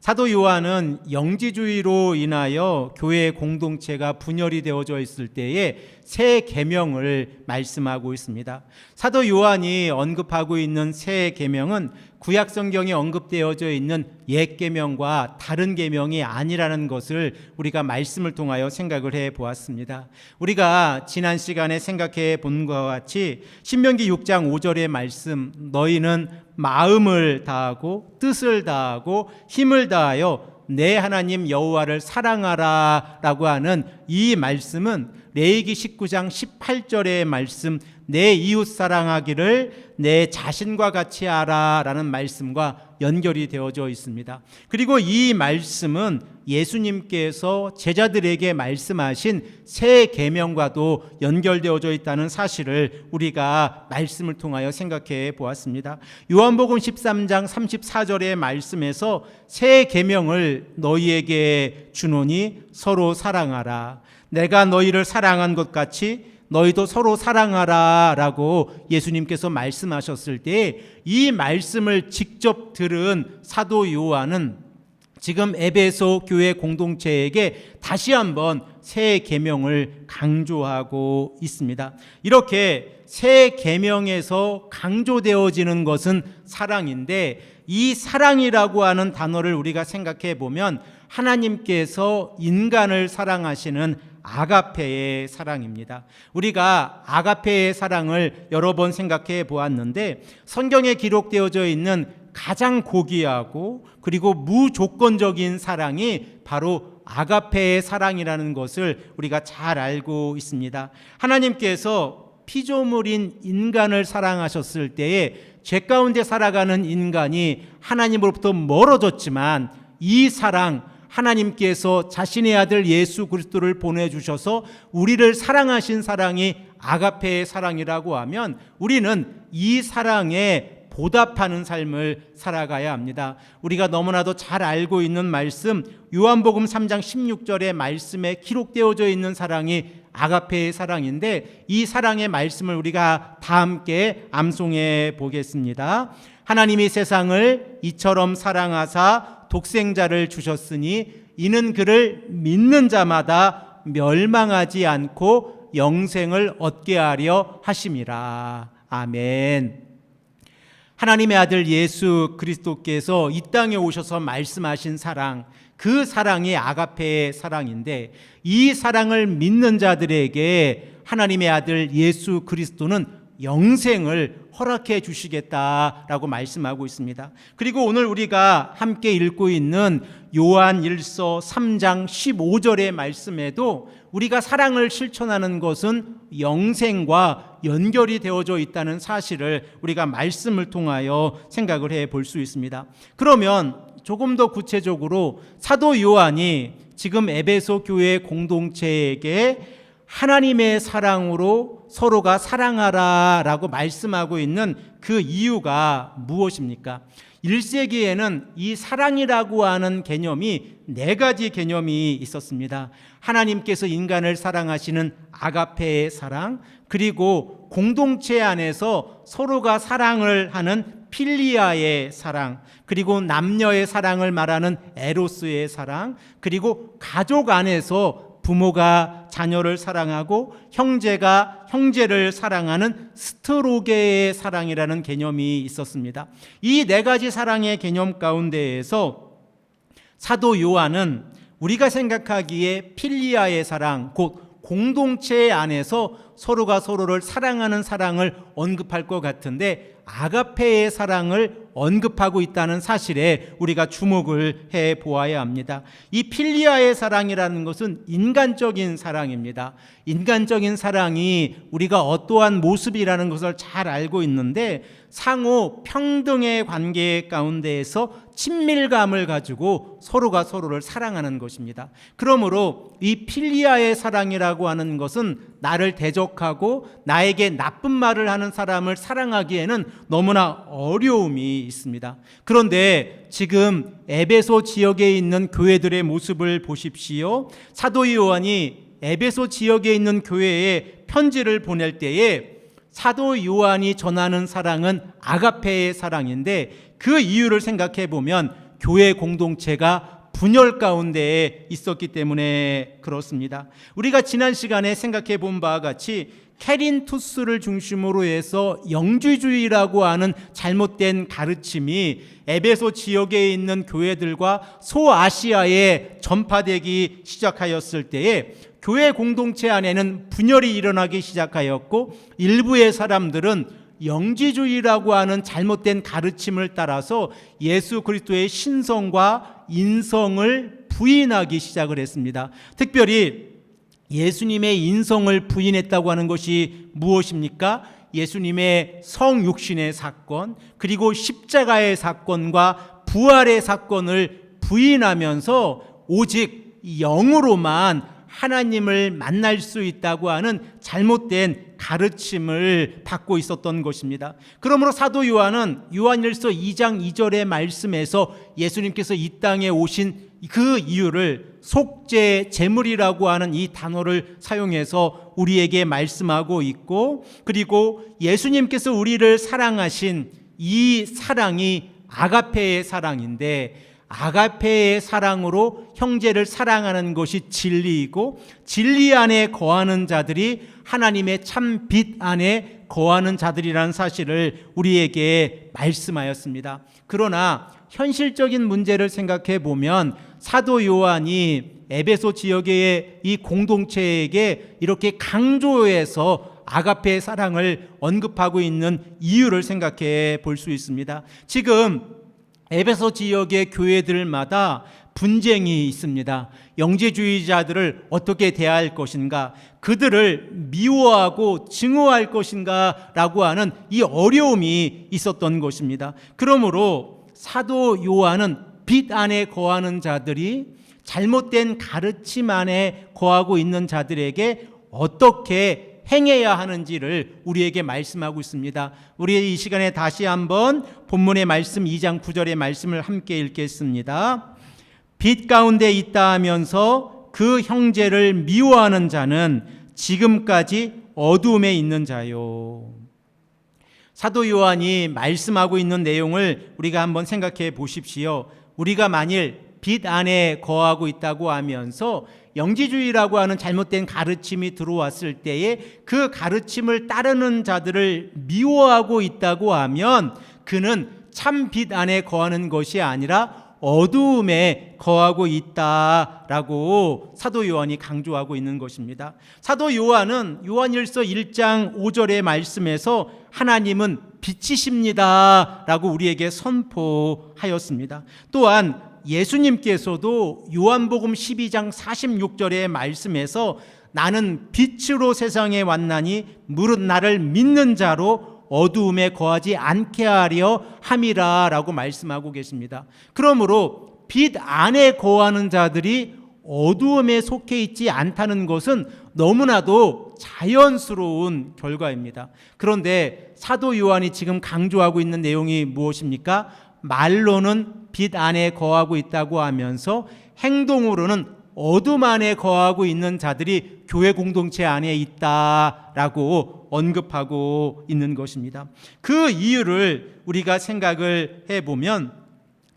사도 요한은 영지주의로 인하여 교회 공동체가 분열이 되어져 있을 때에 새 계명을 말씀하고 있습니다. 사도 요한이 언급하고 있는 새 계명은 구약 성경에 언급되어져 있는 옛 계명과 다른 계명이 아니라는 것을 우리가 말씀을 통하여 생각을 해 보았습니다. 우리가 지난 시간에 생각해 본 것과 같이 신명기 6장 5절의 말씀, 너희는 마음을 다하고 뜻을 다하고 힘을 다하여 내 하나님 여호와를 사랑하라 라고 하는 이 말씀은 레위기 19장 18절의 말씀, 내 이웃 사랑하기를 내 자신과 같이 하라 라는 말씀과 연결이 되어져 있습니다. 그리고 이 말씀은 예수님께서 제자들에게 말씀하신 새 계명과도 연결되어져 있다는 사실을 우리가 말씀을 통하여 생각해 보았습니다. 요한복음 13장 34절의 말씀에서 새 계명을 너희에게 주노니 서로 사랑하라. 내가 너희를 사랑한 것 같이 너희도 서로 사랑하라 라고 예수님께서 말씀하셨을 때 이 말씀을 직접 들은 사도 요한은 지금 에베소 교회 공동체에게 다시 한번 새 계명을 강조하고 있습니다. 이렇게 새 계명에서 강조되어지는 것은 사랑인데, 이 사랑이라고 하는 단어를 우리가 생각해 보면 하나님께서 인간을 사랑하시는 아가페의 사랑입니다. 우리가 아가페의 사랑을 여러 번 생각해 보았는데, 성경에 기록되어져 있는 가장 고귀하고 그리고 무조건적인 사랑이 바로 아가페의 사랑이라는 것을 우리가 잘 알고 있습니다. 하나님께서 피조물인 인간을 사랑하셨을 때에 죄 가운데 살아가는 인간이 하나님으로부터 멀어졌지만, 이 사랑, 하나님께서 자신의 아들 예수 그리스도를 보내주셔서 우리를 사랑하신 사랑이 아가페의 사랑이라고 하면 우리는 이 사랑에 보답하는 삶을 살아가야 합니다. 우리가 너무나도 잘 알고 있는 말씀, 요한복음 3장 16절의 말씀에 기록되어져 있는 사랑이 아가페의 사랑인데, 이 사랑의 말씀을 우리가 다 함께 암송해 보겠습니다. 하나님이 세상을 이처럼 사랑하사 독생자를 주셨으니 이는 그를 믿는 자마다 멸망하지 않고 영생을 얻게 하려 하심이라. 아멘. 하나님의 아들 예수 그리스도께서 이 땅에 오셔서 말씀하신 사랑, 그 사랑이 아가페의 사랑인데, 이 사랑을 믿는 자들에게 하나님의 아들 예수 그리스도는 영생을 허락해 주시겠다라고 말씀하고 있습니다. 그리고 오늘 우리가 함께 읽고 있는 요한 1서 3장 15절의 말씀에도 우리가 사랑을 실천하는 것은 영생과 연결이 되어져 있다는 사실을 우리가 말씀을 통하여 생각을 해 볼 수 있습니다. 그러면 조금 더 구체적으로 사도 요한이 지금 에베소 교회 공동체에게 하나님의 사랑으로 서로가 사랑하라 라고 말씀하고 있는 그 이유가 무엇입니까? 1세기에는 이 사랑이라고 하는 개념이 네 가지 개념이 있었습니다. 하나님께서 인간을 사랑하시는 아가페의 사랑, 그리고 공동체 안에서 서로가 사랑을 하는 필리아의 사랑, 그리고 남녀의 사랑을 말하는 에로스의 사랑, 그리고 가족 안에서 부모가 자녀를 사랑하고 형제가 형제를 사랑하는 스트로게의 사랑이라는 개념이 있었습니다. 이 네 가지 사랑의 개념 가운데에서 사도 요한은 우리가 생각하기에 필리아의 사랑, 곧 공동체 안에서 서로가 서로를 사랑하는 사랑을 언급할 것 같은데, 아가페의 사랑을 언급하고 있다는 사실에 우리가 주목을 해 보아야 합니다. 이 필리아의 사랑이라는 것은 인간적인 사랑입니다. 인간적인 사랑이 우리가 어떠한 모습이라는 것을 잘 알고 있는데, 상호 평등의 관계 가운데에서 친밀감을 가지고 서로가 서로를 사랑하는 것입니다. 그러므로 이 필리아의 사랑이라고 하는 것은 나를 대적하고 나에게 나쁜 말을 하는 사람을 사랑하기에는 너무나 어려움이 있습니다. 그런데 지금 에베소 지역에 있는 교회들의 모습을 보십시오. 사도 요한이 에베소 지역에 있는 교회에 편지를 보낼 때에 사도 요한이 전하는 사랑은 아가페의 사랑인데, 그 이유를 생각해 보면 교회 공동체가 분열 가운데에 있었기 때문에 그렇습니다. 우리가 지난 시간에 생각해 본 바와 같이 캐린투스를 중심으로 해서 영지주의라고 하는 잘못된 가르침이 에베소 지역에 있는 교회들과 소아시아에 전파되기 시작하였을 때에 교회 공동체 안에는 분열이 일어나기 시작하였고, 일부의 사람들은 영지주의라고 하는 잘못된 가르침을 따라서 예수 그리스도의 신성과 인성을 부인하기 시작을 했습니다. 특별히 예수님의 인성을 부인했다고 하는 것이 무엇입니까? 예수님의 성육신의 사건, 그리고 십자가의 사건과 부활의 사건을 부인하면서 오직 영으로만 하나님을 만날 수 있다고 하는 잘못된 가르침을 받고 있었던 것입니다. 그러므로 사도 요한은 요한일서 2장 2절의 말씀에서 예수님께서 이 땅에 오신 그 이유를 속죄 제물이라고 하는 이 단어를 사용해서 우리에게 말씀하고 있고, 그리고 예수님께서 우리를 사랑하신 이 사랑이 아가페의 사랑인데, 아가페의 사랑으로 형제를 사랑하는 것이 진리이고, 진리 안에 거하는 자들이 하나님의 참 빛 안에 거하는 자들이라는 사실을 우리에게 말씀하였습니다. 그러나 현실적인 문제를 생각해 보면 사도 요한이 에베소 지역의 이 공동체에게 이렇게 강조해서 아가페의 사랑을 언급하고 있는 이유를 생각해 볼 수 있습니다. 지금 에베소 지역의 교회들마다 분쟁이 있습니다. 영지주의자들을 어떻게 대할 것인가, 그들을 미워하고 증오할 것인가 라고 하는 이 어려움이 있었던 것입니다. 그러므로 사도 요한은 빛 안에 거하는 자들이 잘못된 가르침 안에 거하고 있는 자들에게 어떻게 행해야 하는지를 우리에게 말씀하고 있습니다. 우리 이 시간에 다시 한번 본문의 말씀 2장 9절의 말씀을 함께 읽겠습니다. 빛 가운데 있다 하면서 그 형제를 미워하는 자는 지금까지 어두움에 있는 자요. 사도 요한이 말씀하고 있는 내용을 우리가 한번 생각해 보십시오. 우리가 만일 빛 안에 거하고 있다고 하면서 영지주의라고 하는 잘못된 가르침이 들어왔을 때에 그 가르침을 따르는 자들을 미워하고 있다고 하면 그는 참 빛 안에 거하는 것이 아니라 어두움에 거하고 있다라고 사도 요한이 강조하고 있는 것입니다. 사도 요한은 요한일서 1장 5절의 말씀에서 하나님은 빛이십니다 라고 우리에게 선포하였습니다. 또한 예수님께서도 요한복음 12장 46절의 말씀에서 나는 빛으로 세상에 왔나니 무릇 나를 믿는 자로 어두움에 거하지 않게 하려 함이라 라고 말씀하고 계십니다. 그러므로 빛 안에 거하는 자들이 어두움에 속해 있지 않다는 것은 너무나도 자연스러운 결과입니다. 그런데 사도 요한이 지금 강조하고 있는 내용이 무엇입니까? 말로는 빛 안에 거하고 있다고 하면서 행동으로는 어둠 안에 거하고 있는 자들이 교회 공동체 안에 있다라고 언급하고 있는 것입니다. 그 이유를 우리가 생각을 해보면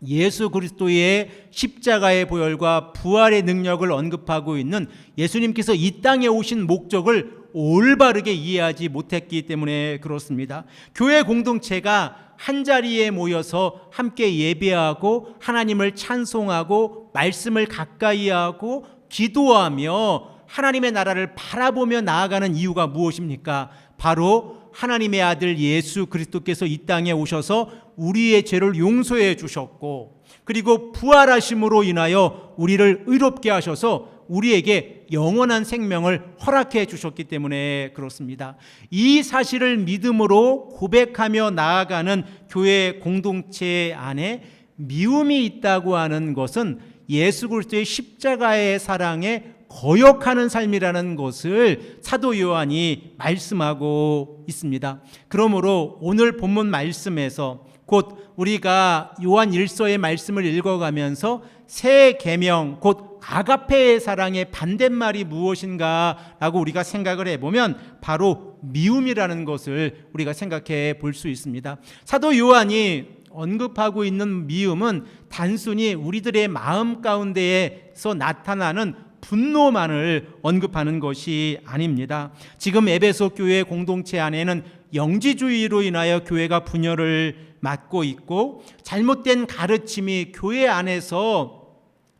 예수 그리스도의 십자가의 보혈과 부활의 능력을 언급하고 있는 예수님께서 이 땅에 오신 목적을 올바르게 이해하지 못했기 때문에 그렇습니다. 교회 공동체가 한자리에 모여서 함께 예배하고 하나님을 찬송하고 말씀을 가까이 하고 기도하며 하나님의 나라를 바라보며 나아가는 이유가 무엇입니까? 바로 하나님의 아들 예수 그리스도께서 이 땅에 오셔서 우리의 죄를 용서해 주셨고, 그리고 부활하심으로 인하여 우리를 의롭게 하셔서 우리에게 영원한 생명을 허락해 주셨기 때문에 그렇습니다. 이 사실을 믿음으로 고백하며 나아가는 교회 공동체 안에 미움이 있다고 하는 것은 예수 그리스도의 십자가의 사랑에 거역하는 삶이라는 것을 사도 요한이 말씀하고 있습니다. 그러므로 오늘 본문 말씀에서 곧 우리가 요한 1서의 말씀을 읽어가면서 새 계명, 곧 아가페의 사랑의 반대말이 무엇인가라고 우리가 생각을 해보면 바로 미움이라는 것을 우리가 생각해 볼 수 있습니다. 사도 요한이 언급하고 있는 미움은 단순히 우리들의 마음 가운데에서 나타나는 분노만을 언급하는 것이 아닙니다. 지금 에베소 교회 공동체 안에는 영지주의로 인하여 교회가 분열을 맞고 있고, 잘못된 가르침이 교회 안에서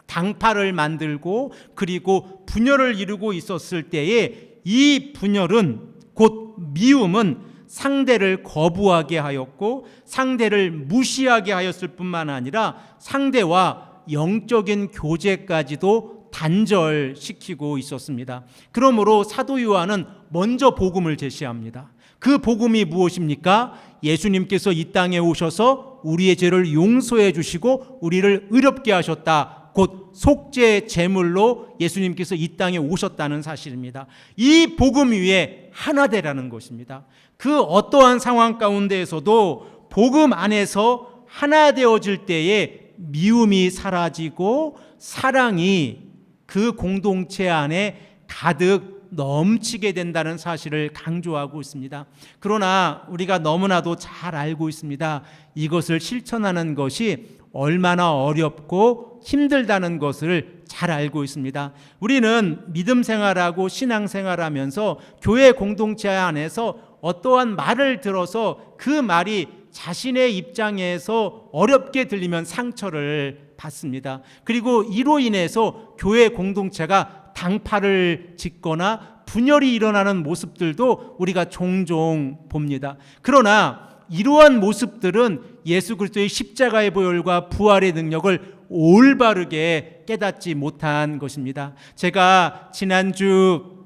당파를 만들고 그리고 분열을 이루고 있었을 때에 이 분열은, 곧 미움은 상대를 거부하게 하였고 상대를 무시하게 하였을 뿐만 아니라 상대와 영적인 교제까지도 단절시키고 있었습니다. 그러므로 사도 요한은 먼저 복음을 제시합니다. 그 복음이 무엇입니까? 예수님께서 이 땅에 오셔서 우리의 죄를 용서해 주시고 우리를 의롭게 하셨다. 곧 속죄 제물로 예수님께서 이 땅에 오셨다는 사실입니다. 이 복음 위에 하나 되라는 것입니다. 그 어떠한 상황 가운데에서도 복음 안에서 하나 되어질 때에 미움이 사라지고 사랑이 그 공동체 안에 가득 넘치게 된다는 사실을 강조하고 있습니다. 그러나 우리가 너무나도 잘 알고 있습니다. 이것을 실천하는 것이 얼마나 어렵고 힘들다는 것을 잘 알고 있습니다. 우리는 믿음 생활하고 신앙 생활하면서 교회 공동체 안에서 어떠한 말을 들어서 그 말이 자신의 입장에서 어렵게 들리면 상처를 받습니다. 그리고 이로 인해서 교회 공동체가 당파를 짓거나 분열이 일어나는 모습들도 우리가 종종 봅니다. 그러나 이러한 모습들은 예수 그리스도의 십자가의 보혈과 부활의 능력을 올바르게 깨닫지 못한 것입니다. 제가 지난주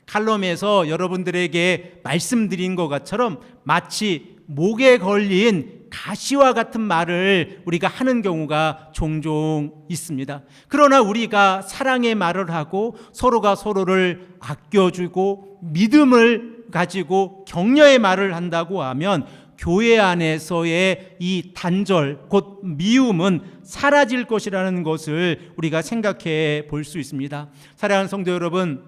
칼럼에서 여러분들에게 말씀드린 것처럼 마치 목에 걸린 가시와 같은 말을 우리가 하는 경우가 종종 있습니다. 그러나 우리가 사랑의 말을 하고 서로가 서로를 아껴주고 믿음을 가지고 격려의 말을 한다고 하면 교회 안에서의 이 단절, 곧 미움은 사라질 것이라는 것을 우리가 생각해 볼 수 있습니다. 사랑하는 성도 여러분,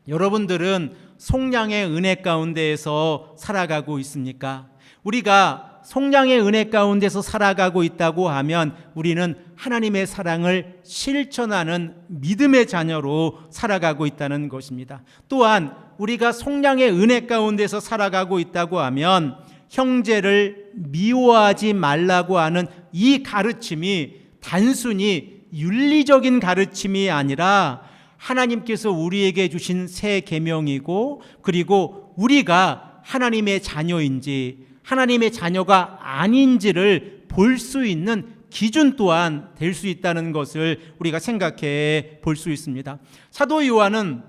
여러분들은 속량의 은혜 가운데에서 살아가고 있습니까? 우리가 속량의 은혜 가운데서 살아가고 있다고 하면 우리는 하나님의 사랑을 실천하는 믿음의 자녀로 살아가고 있다는 것입니다. 또한 우리가 속량의 은혜 가운데서 살아가고 있다고 하면 형제를 미워하지 말라고 하는 이 가르침이 단순히 윤리적인 가르침이 아니라 하나님께서 우리에게 주신 새 계명이고, 그리고 우리가 하나님의 자녀인지 하나님의 자녀가 아닌지를 볼 수 있는 기준 또한 될 수 있다는 것을 우리가 생각해 볼 수 있습니다. 사도 요한은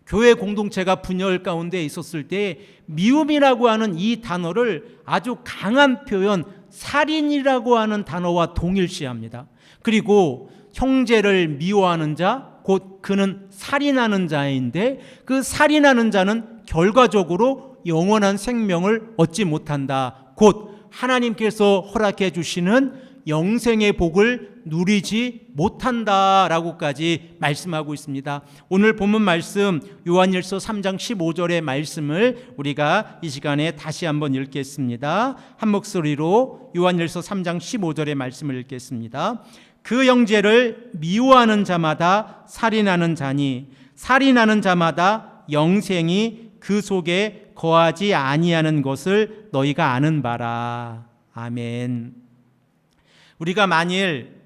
교회 공동체가 분열 가운데 있었을 때 미움이라고 하는 이 단어를 아주 강한 표현, 살인이라고 하는 단어와 동일시합니다. 그리고 형제를 미워하는 자, 곧 그는 살인하는 자인데 그 살인하는 자는 결과적으로 영원한 생명을 얻지 못한다. 곧 하나님께서 허락해 주시는 영생의 복을 누리지 못한다라고까지 말씀하고 있습니다. 오늘 본문 말씀 요한일서 3장 15절의 말씀을 우리가 이 시간에 다시 한번 읽겠습니다. 한 목소리로 요한일서 3장 15절의 말씀을 읽겠습니다. 그 형제를 미워하는 자마다 살인하는 자니 살인하는 자마다 영생이 그 속에 거하지 아니하는 것을 너희가 아는 바라. 아멘. 우리가 만일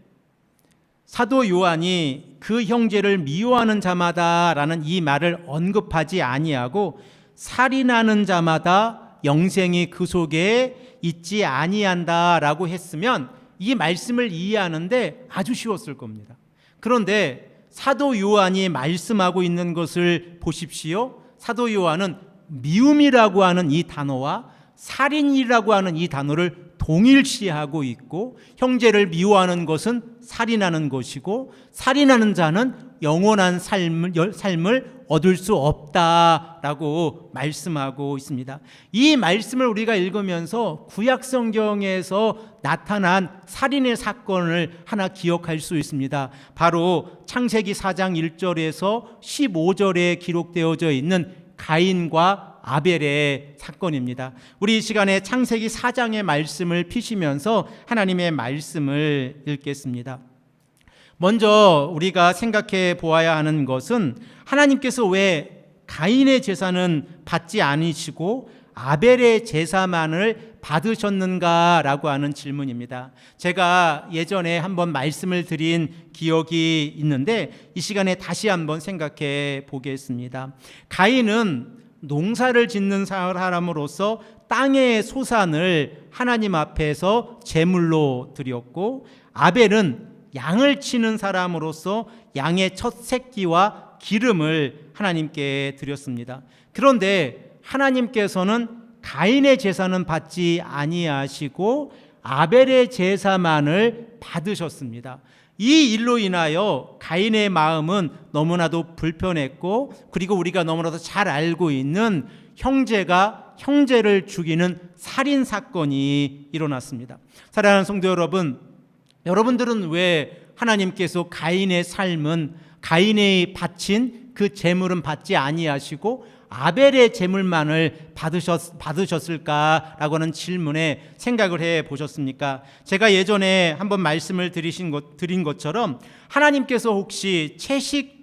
사도 요한이 그 형제를 미워하는 자마다라는 이 말을 언급하지 아니하고 살인하는 자마다 영생이 그 속에 있지 아니한다라고 했으면 이 말씀을 이해하는데 아주 쉬웠을 겁니다. 그런데 사도 요한이 말씀하고 있는 것을 보십시오. 사도 요한은 미움이라고 하는 이 단어와 살인이라고 하는 이 단어를 동일시하고 있고, 형제를 미워하는 것은 살인하는 것이고, 살인하는 자는 영원한 삶을 얻을 수 없다라고 말씀하고 있습니다. 이 말씀을 우리가 읽으면서 구약 성경에서 나타난 살인의 사건을 하나 기억할 수 있습니다. 바로 창세기 4장 1절에서 15절에 기록되어져 있는 가인과 아벨의 사건입니다. 우리 이 시간에 창세기 4장의 말씀을 피시면서 하나님의 말씀을 읽겠습니다. 먼저 우리가 생각해 보아야 하는 것은, 하나님께서 왜 가인의 제사는 받지 않으시고 아벨의 제사만을 받으셨는가라고 하는 질문입니다. 제가 예전에 한번 말씀을 드린 기억이 있는데 이 시간에 다시 한번 생각해 보겠습니다. 가인은 농사를 짓는 사람으로서 땅의 소산을 하나님 앞에서 제물로 드렸고, 아벨은 양을 치는 사람으로서 양의 첫 새끼와 기름을 하나님께 드렸습니다. 그런데 하나님께서는 가인의 제사는 받지 아니하시고 아벨의 제사만을 받으셨습니다. 이 일로 인하여 가인의 마음은 너무나도 불편했고, 그리고 우리가 너무나도 잘 알고 있는 형제가 형제를 죽이는 살인 사건이 일어났습니다. 사랑하는 성도 여러분, 여러분들은 왜 하나님께서 가인의 삶은, 가인이 바친 그 제물은 받지 아니하시고 아벨의 제물만을 받으셨을까라고 하는 질문에 생각을 해 보셨습니까? 제가 예전에 한번 말씀을 드린 것처럼 하나님께서 혹시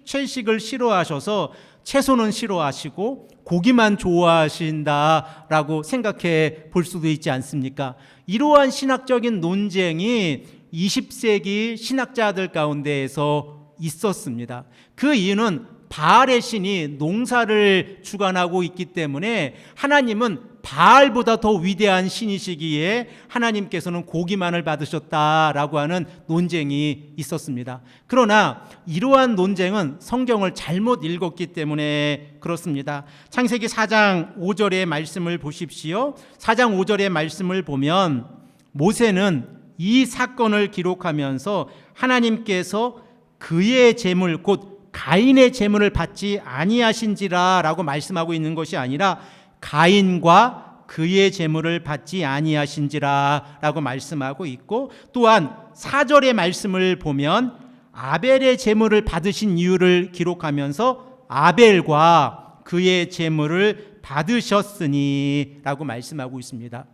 채식을 싫어하셔서 채소는 싫어하시고 고기만 좋아하신다라고 생각해 볼 수도 있지 않습니까? 이러한 신학적인 논쟁이 20세기 신학자들 가운데에서 있었습니다. 그 이유는 바알의 신이 농사를 주관하고 있기 때문에 하나님은 바알보다 더 위대한 신이시기에 하나님께서는 고기만을 받으셨다라고 하는 논쟁이 있었습니다. 그러나 이러한 논쟁은 성경을 잘못 읽었기 때문에 그렇습니다. 창세기 4장 5절의 말씀을 보십시오. 4장 5절의 말씀을 보면 모세는 이 사건을 기록하면서 하나님께서 그의 제물 곧 가인의 제물을 받지 아니하신지라 라고 말씀하고 있는 것이 아니라 가인과 그의 제물을 받지 아니하신지라 라고 말씀하고 있고, 또한 4절의 말씀을 보면 아벨의 제물을 받으신 이유를 기록하면서 아벨과 그의 제물을 받으셨으니 라고 말씀하고 있습니다.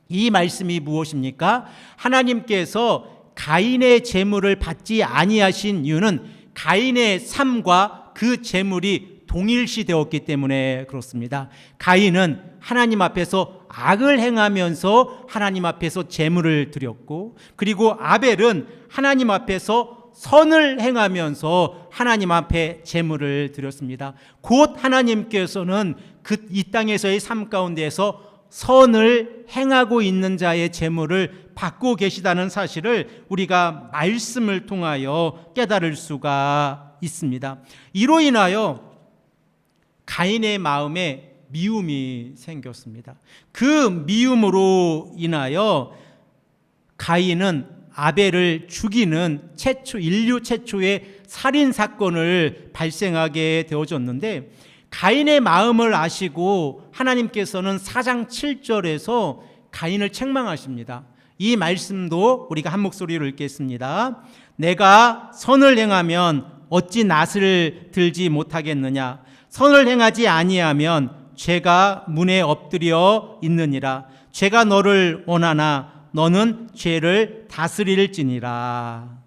이 말씀이 무엇입니까? 하나님께서 가인의 제물을 받지 아니하신 이유는 가인의 삶과 그 제물이 동일시되었기 때문에 그렇습니다. 가인은 하나님 앞에서 악을 행하면서 하나님 앞에서 제물을 드렸고, 그리고 아벨은 하나님 앞에서 선을 행하면서 하나님 앞에 제물을 드렸습니다. 곧 하나님께서는 이 땅에서의 삶 가운데에서 선을 행하고 있는 자의 제물을 받고 계시다는 사실을 우리가 말씀을 통하여 깨달을 수가 있습니다. 이로 인하여 가인의 마음에 미움이 생겼습니다. 그 미움으로 인하여 가인은 아벨을 죽이는 인류 최초의 살인 사건을 발생하게 되어졌는데, 가인의 마음을 아시고 하나님께서는 4장 7절에서 가인을 책망하십니다. 이 말씀도 우리가 한 목소리로 읽겠습니다. 내가 선을 행하면 어찌 낫을 들지 못하겠느냐? 선을 행하지 아니하면 죄가 문에 엎드려 있느니라. 죄가 너를 원하나 너는 죄를 다스릴지니라.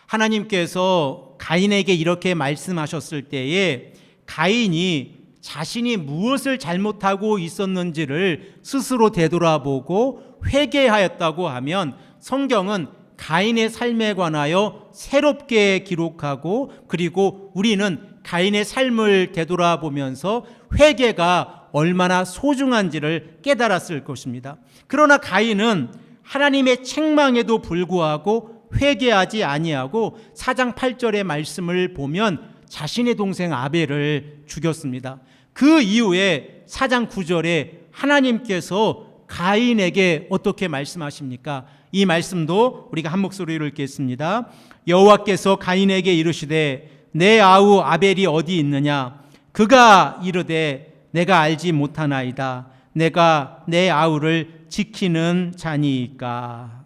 하나님께서 가인에게 이렇게 말씀하셨을 때에 가인이 자신이 무엇을 잘못하고 있었는지를 스스로 되돌아보고 회개하였다고 하면 성경은 가인의 삶에 관하여 새롭게 기록하고, 그리고 우리는 가인의 삶을 되돌아보면서 회개가 얼마나 소중한지를 깨달았을 것입니다. 그러나 가인은 하나님의 책망에도 불구하고 회개하지 아니하고 4장 8절의 말씀을 보면 자신의 동생 아벨을 죽였습니다. 그 이후에 4장 9절에 하나님께서 가인에게 어떻게 말씀하십니까? 이 말씀도 우리가 한 목소리로 읽겠습니다. 여호와께서 가인에게 이르시되 내 아우 아벨이 어디 있느냐? 그가 이르되 내가 알지 못하나이다. 내가 내 아우를 지키는 자니이까.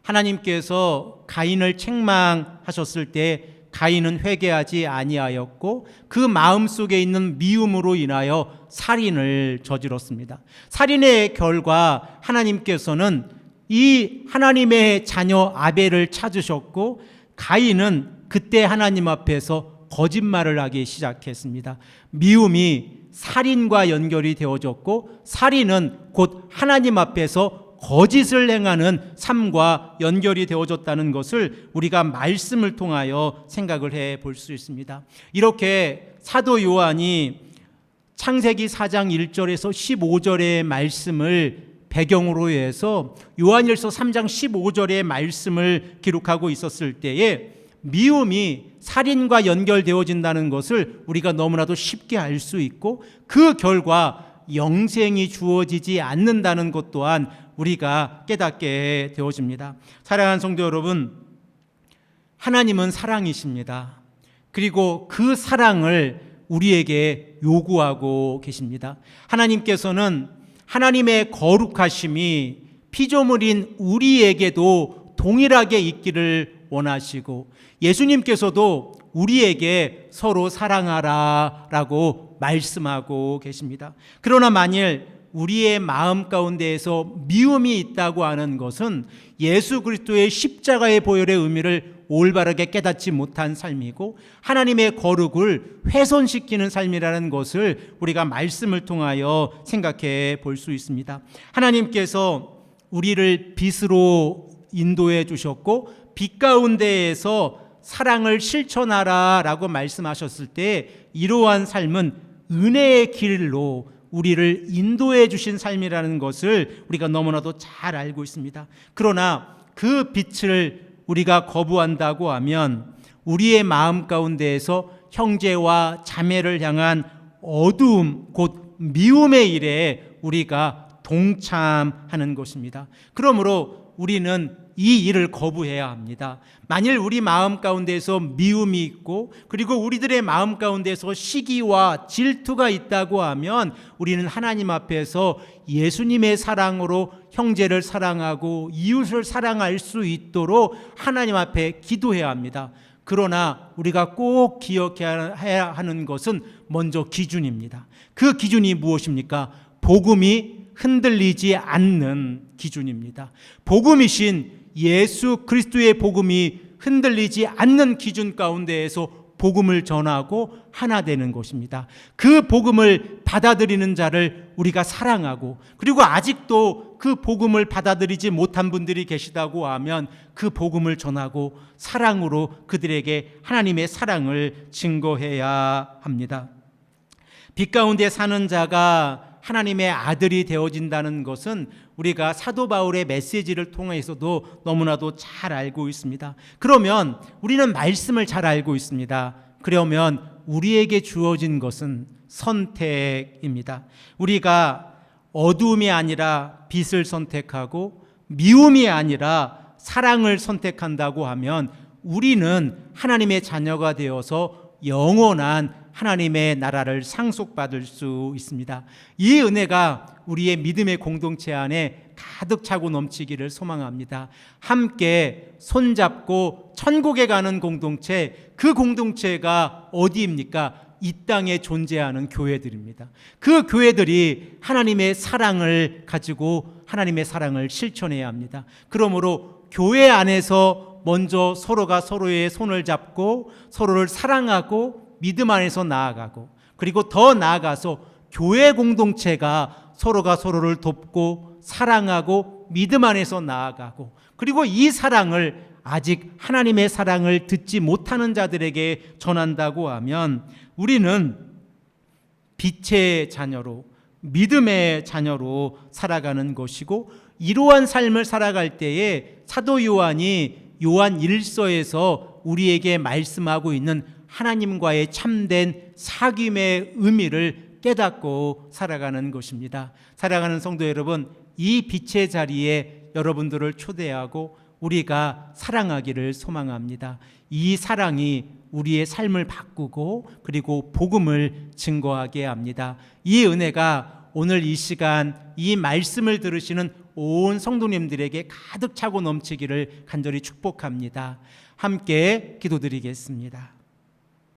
하나님께서 가인을 책망하셨을 때 가인은 회개하지 아니하였고 그 마음속에 있는 미움으로 인하여 살인을 저질렀습니다. 살인의 결과 하나님께서는 이 하나님의 자녀 아벨을 찾으셨고 가인은 그때 하나님 앞에서 거짓말을 하기 시작했습니다. 미움이 살인과 연결이 되어졌고 살인은 곧 하나님 앞에서 거짓을 행하는 삶과 연결이 되어졌다는 것을 우리가 말씀을 통하여 생각을 해 볼 수 있습니다. 이렇게 사도 요한이 창세기 4장 1절에서 15절의 말씀을 배경으로 해서 요한일서 3장 15절의 말씀을 기록하고 있었을 때에 미움이 살인과 연결되어진다는 것을 우리가 너무나도 쉽게 알 수 있고 그 결과 영생이 주어지지 않는다는 것 또한 우리가 깨닫게 되어집니다. 사랑하는 성도 여러분, 하나님은 사랑이십니다. 그리고 그 사랑을 우리에게 요구하고 계십니다. 하나님께서는 하나님의 거룩하심이 피조물인 우리에게도 동일하게 있기를 원하시고 예수님께서도 우리에게 서로 사랑하라 라고 말씀하고 계십니다. 그러나 만일 우리의 마음 가운데에서 미움이 있다고 하는 것은 예수 그리스도의 십자가의 보혈의 의미를 올바르게 깨닫지 못한 삶이고 하나님의 거룩을 훼손시키는 삶이라는 것을 우리가 말씀을 통하여 생각해 볼 수 있습니다. 하나님께서 우리를 빛으로 인도해 주셨고 빛 가운데에서 사랑을 실천하라 라고 말씀하셨을 때 이러한 삶은 은혜의 길로 우리를 인도해 주신 삶이라는 것을 우리가 너무나도 잘 알고 있습니다. 그러나 그 빛을 우리가 거부한다고 하면 우리의 마음 가운데에서 형제와 자매를 향한 어두움, 곧 미움의 일에 우리가 동참하는 것입니다. 그러므로 우리는 이 일을 거부해야 합니다. 만일 우리 마음 가운데서 미움이 있고 그리고 우리들의 마음 가운데서 시기와 질투가 있다고 하면 우리는 하나님 앞에서 예수님의 사랑으로 형제를 사랑하고 이웃을 사랑할 수 있도록 하나님 앞에 기도해야 합니다. 그러나 우리가 꼭 기억해야 하는 것은 먼저 기준입니다. 그 기준이 무엇입니까? 복음이 흔들리지 않는 기준입니다. 복음이신 예수 그리스도의 복음이 흔들리지 않는 기준 가운데에서 복음을 전하고 하나 되는 것입니다. 그 복음을 받아들이는 자를 우리가 사랑하고 그리고 아직도 그 복음을 받아들이지 못한 분들이 계시다고 하면 그 복음을 전하고 사랑으로 그들에게 하나님의 사랑을 증거해야 합니다. 빛 가운데 사는 자가 하나님의 아들이 되어진다는 것은 우리가 사도 바울의 메시지를 통해서도 너무나도 잘 알고 있습니다. 그러면 우리는 말씀을 잘 알고 있습니다. 그러면 우리에게 주어진 것은 선택입니다. 우리가 어두움이 아니라 빛을 선택하고 미움이 아니라 사랑을 선택한다고 하면 우리는 하나님의 자녀가 되어서 영원한 하나님의 나라를 상속받을 수 있습니다. 이 은혜가 우리의 믿음의 공동체 안에 가득 차고 넘치기를 소망합니다. 함께 손잡고 천국에 가는 공동체, 그 공동체가 어디입니까? 이 땅에 존재하는 교회들입니다. 그 교회들이 하나님의 사랑을 가지고 하나님의 사랑을 실천해야 합니다. 그러므로 교회 안에서 먼저 서로가 서로의 손을 잡고 서로를 사랑하고 믿음 안에서 나아가고 그리고 더 나아가서 교회 공동체가 서로가 서로를 돕고 사랑하고 믿음 안에서 나아가고 그리고 이 사랑을 아직 하나님의 사랑을 듣지 못하는 자들에게 전한다고 하면 우리는 빛의 자녀로 믿음의 자녀로 살아가는 것이고 이러한 삶을 살아갈 때에 사도 요한이 요한 1서에서 우리에게 말씀하고 있는 하나님과의 참된 사귐의 의미를 깨닫고 살아가는 것입니다. 사랑하는 성도 여러분, 이 빛의 자리에 여러분들을 초대하고 우리가 사랑하기를 소망합니다. 이 사랑이 우리의 삶을 바꾸고 그리고 복음을 증거하게 합니다. 이 은혜가 오늘 이 시간 이 말씀을 들으시는 온 성도님들에게 가득 차고 넘치기를 간절히 축복합니다. 함께 기도드리겠습니다.